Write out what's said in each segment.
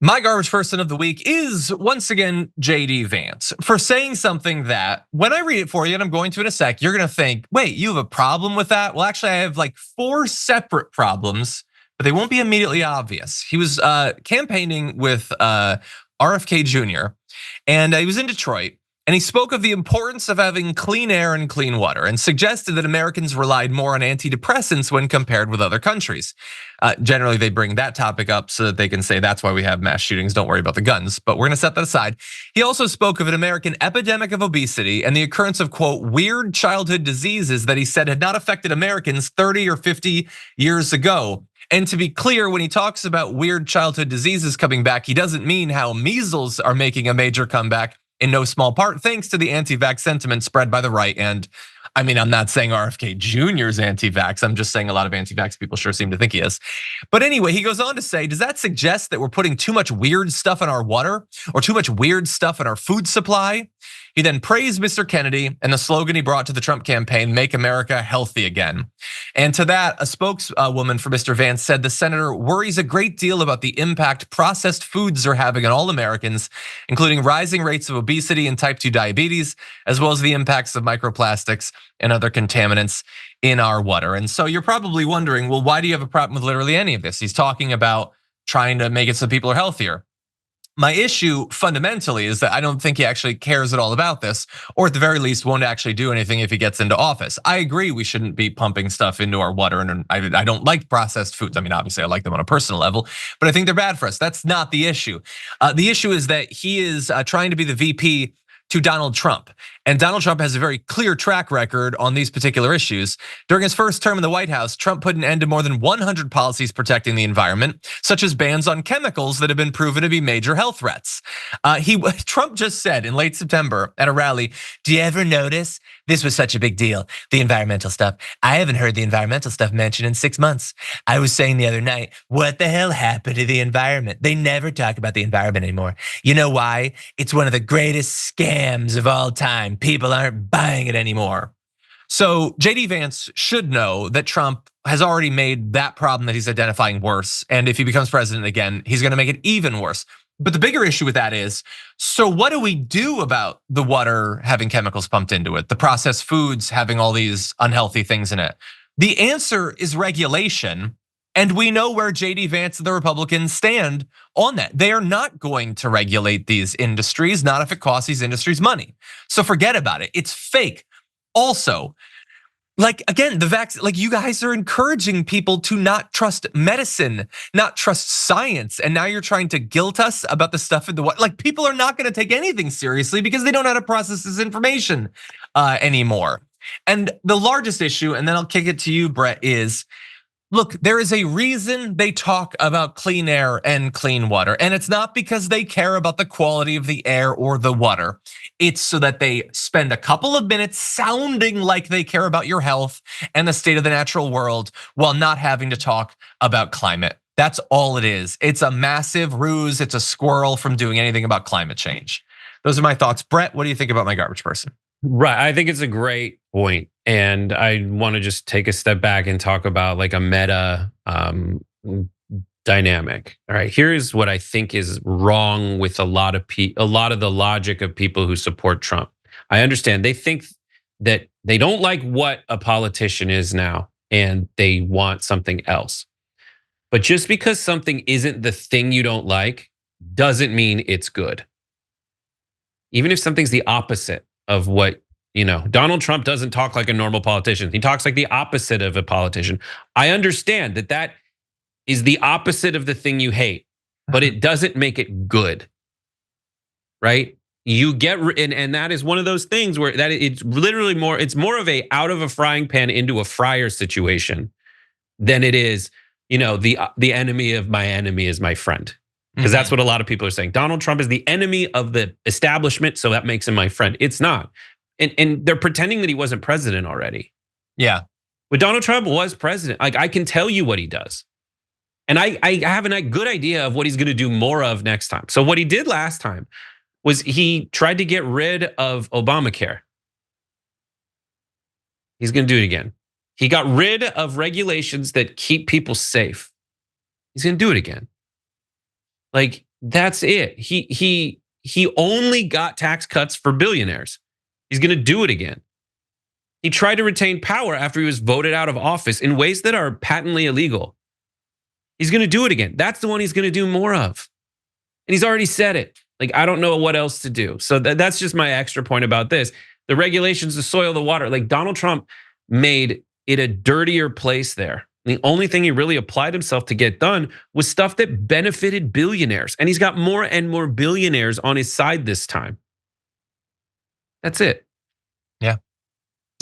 My garbage person of the week is once again JD Vance for saying something that when I read it for you, and I'm going to in a sec, you're gonna think, wait, you have a problem with that? Well, actually, I have like 4 separate problems, but they won't be immediately obvious. He was campaigning with RFK Jr. and he was in Detroit. And he spoke of the importance of having clean air and clean water and suggested that Americans relied more on antidepressants when compared with other countries. Generally, they bring that topic up so that they can say that's why we have mass shootings. Don't worry about the guns, but we're gonna set that aside. He also spoke of an American epidemic of obesity and the occurrence of, quote, weird childhood diseases that he said had not affected Americans 30 or 50 years ago. And to be clear, when he talks about weird childhood diseases coming back, he doesn't mean how measles are making a major comeback, in no small part thanks to the anti-vax sentiment spread by the right. And I mean, I'm not saying RFK Jr. is anti-vax. I'm just saying a lot of anti-vax people sure seem to think he is. But anyway, he goes on to say, does that suggest that we're putting too much weird stuff in our water or too much weird stuff in our food supply? He then praised Mr. Kennedy and the slogan he brought to the Trump campaign, "Make America Healthy Again." And to that, a spokeswoman for Mr. Vance said the senator worries a great deal about the impact processed foods are having on all Americans, including rising rates of obesity and type 2 diabetes, as well as the impacts of microplastics and other contaminants in our water. And so you're probably wondering, well, why do you have a problem with literally any of this? He's talking about trying to make it so people are healthier. My issue fundamentally is that I don't think he actually cares at all about this, or at the very least won't actually do anything if he gets into office. I agree we shouldn't be pumping stuff into our water, and I don't like processed foods. I mean, obviously I like them on a personal level, but I think they're bad for us. That's not the issue. The issue is that he is trying to be the VP to Donald Trump. And Donald Trump has a very clear track record on these particular issues. During his first term in the White House, Trump put an end to more than 100 policies protecting the environment, such as bans on chemicals that have been proven to be major health threats. Trump just said in late September at a rally, do you ever notice this was such a big deal, the environmental stuff? I haven't heard the environmental stuff mentioned in 6 months. I was saying the other night, what the hell happened to the environment? They never talk about the environment anymore. You know why? It's one of the greatest scams of all time. People aren't buying it anymore. So JD Vance should know that Trump has already made that problem that he's identifying worse. And if he becomes president again, he's gonna make it even worse. But the bigger issue with that is, so what do we do about the water having chemicals pumped into it, the processed foods having all these unhealthy things in it? The answer is regulation. And we know where JD Vance and the Republicans stand on that. They are not going to regulate these industries, not if it costs these industries money. So forget about it, it's fake. Also, like again, the vaccine, like you guys are encouraging people to not trust medicine, not trust science. And now you're trying to guilt us about the stuff in the water. Like people are not gonna take anything seriously because they don't know how to process this information anymore. And the largest issue, and then I'll kick it to you, Brett, is, look, there is a reason they talk about clean air and clean water. And it's not because they care about the quality of the air or the water. It's so that they spend a couple of minutes sounding like they care about your health and the state of the natural world while not having to talk about climate. That's all it is. It's a massive ruse. It's a squirrel from doing anything about climate change. Those are my thoughts. Brett, what do you think about my garbage person? Right. I think it's a great point. And I want to just take a step back and talk about like a meta dynamic. All right. Here's what I think is wrong with a lot of the logic of people who support Trump. I understand they think that they don't like what a politician is now and they want something else. But just because something isn't the thing you don't like doesn't mean it's good. Even if something's the opposite of what, Donald Trump doesn't talk like a normal politician. He talks like the opposite of a politician. I understand that that is the opposite of the thing you hate, but it doesn't make it good, right? You get, and that is one of those things where that it's literally it's more of a out of a frying pan into a fryer situation than it is, the enemy of my enemy is my friend. Because that's what a lot of people are saying. Donald Trump is the enemy of the establishment, so that makes him my friend. It's not. And they're pretending that he wasn't president already. Yeah. But Donald Trump was president. Like I can tell you what he does. And I have a good idea of what he's gonna do more of next time. So what he did last time was he tried to get rid of Obamacare. He's gonna do it again. He got rid of regulations that keep people safe. He's gonna do it again. Like That's it. He only got tax cuts for billionaires. He's going to do it again. He tried to retain power after he was voted out of office in ways that are patently illegal. He's going to do it again. That's the one he's going to do more of. And he's already said it. Like, I don't know what else to do. So that's just my extra point about this. The regulations, the soil, the water, like Donald Trump made it a dirtier place there. The only thing he really applied himself to get done was stuff that benefited billionaires. And he's got more and more billionaires on his side this time. That's it.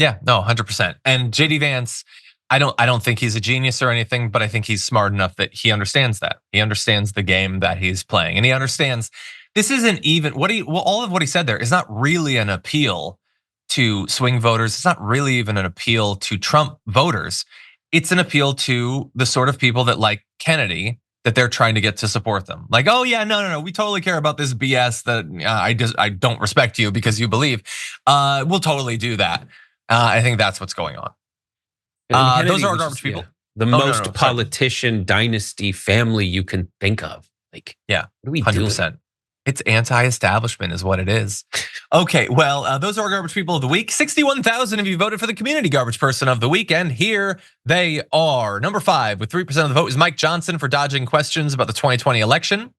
Yeah, no, 100%. And JD Vance, I don't think he's a genius or anything, but I think he's smart enough that he understands that. He understands the game that he's playing. And he understands this isn't even all of what he said there is not really an appeal to swing voters. It's not really even an appeal to Trump voters. It's an appeal to the sort of people that like Kennedy that they're trying to get to support them. Like, oh yeah, no, we totally care about this BS that I don't respect you because you believe. We'll totally do that. I think that's what's going on. Those are garbage people. The most politician dynasty family you can think of. Like, yeah, what are we 100%. doing? It's anti-establishment is what it is. Okay, well, those are our garbage people of the week. 61,000 of you voted for the community garbage person of the week, and here they are. Number 5 with 3% of the vote is Mike Johnson for dodging questions about the 2020 election.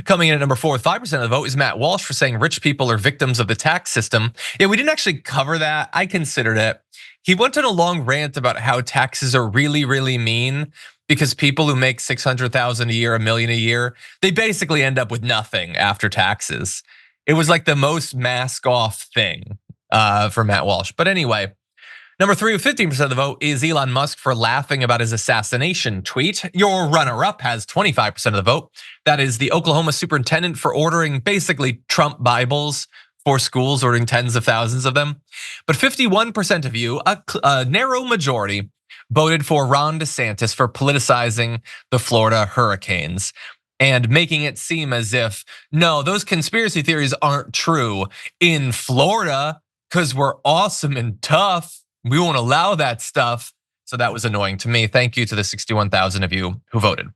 Coming in at number 4 with 5% of the vote is Matt Walsh for saying rich people are victims of the tax system. Yeah, we didn't actually cover that. I considered it. He went on a long rant about how taxes are really, really mean because people who make 600,000 a year, $1 million a year, they basically end up with nothing after taxes. It was like the most mask off thing for Matt Walsh. But anyway, number 3 with 15% of the vote is Elon Musk for laughing about his assassination tweet. Your runner-up has 25% of the vote. That is the Oklahoma superintendent for ordering basically Trump Bibles for schools, ordering tens of thousands of them. But 51% of you, a narrow majority, voted for Ron DeSantis for politicizing the Florida hurricanes and making it seem as if, no, those conspiracy theories aren't true in Florida because we're awesome and tough. We won't allow that stuff. So that was annoying to me. Thank you to the 61,000 of you who voted.